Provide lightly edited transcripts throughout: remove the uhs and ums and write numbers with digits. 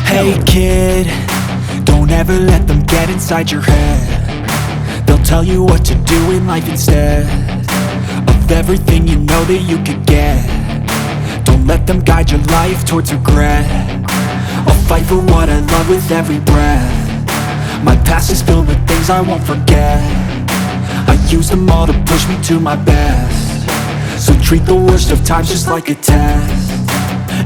Hey kid, don't ever let them get inside your head. They'll tell you what to do in life instead of everything you know that you could get. Don't let them guide your life towards regret. I'll fight for what I love with every breath. My past is filled with things I won't forget. I use them all to push me to my best. So treat the worst of times just like a test.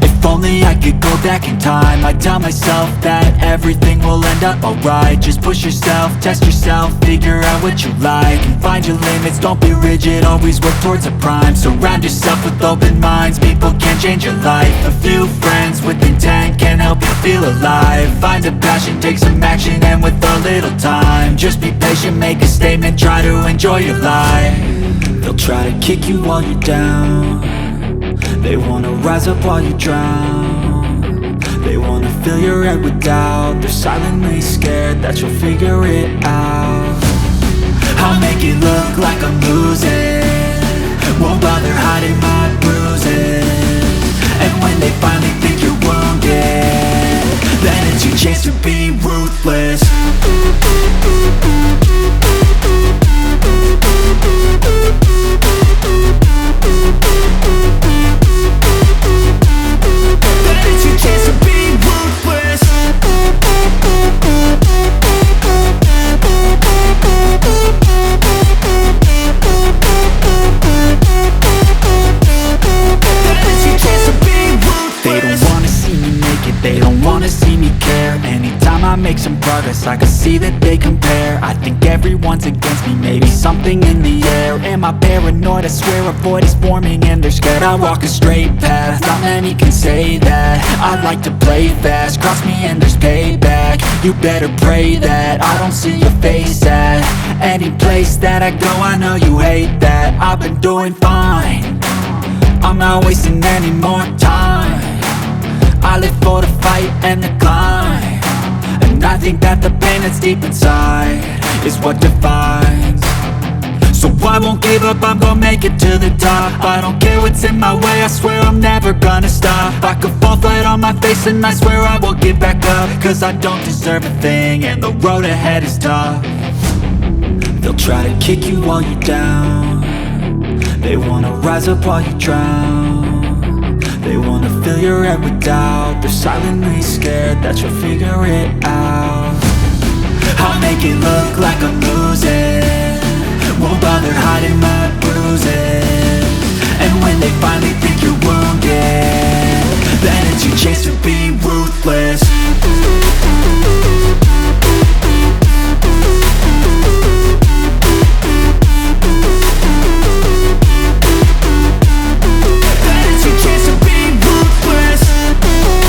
If only I could go back in time, I'd tell myself that everything will end up alright. Just push yourself, test yourself, figure out what you like, and find your limits, don't be rigid, always work towards a prime. Surround yourself with open minds, people can change your life. A few friends with intent can help you feel alive. Find a passion, take some action, and with a little time, just be patient, make a statement, try to enjoy your life. They'll try to kick you while you're down. They wanna rise up while you drown. They wanna fill your head with doubt. They're silently scared that you'll figure it out. I'll make it look like I'm losing, won't bother hiding my bruises. And when they finally think you're wounded, then it's your chance to be ruthless. They don't wanna see me care. Anytime I make some progress, I can see that they compare. I think everyone's against me, maybe something in the air. Am I paranoid? I swear a void is forming and they're scared I walk a straight path. Not many can say that. I like to play fast, cross me and there's payback. You better pray that I don't see your face at any place that I go. I know you hate that. I've been doing fine, I'm not wasting any more time. I live for the fight and the climb, and I think that the pain that's deep inside is what defines. So I won't give up, I'm gonna make it to the top. I don't care what's in my way, I swear I'm never gonna stop. I could fall flat on my face and I swear I will get back up, cause I don't deserve a thing and the road ahead is tough. They'll try to kick you while you're down. They wanna rise up while you drown. They wanna fill your head with doubt. They're silently scared that you'll figure it out. I'll make it look like I'm losing, won't bother hiding my bruises. And when they finally think you're wounded, then it's your chance to be ruthless.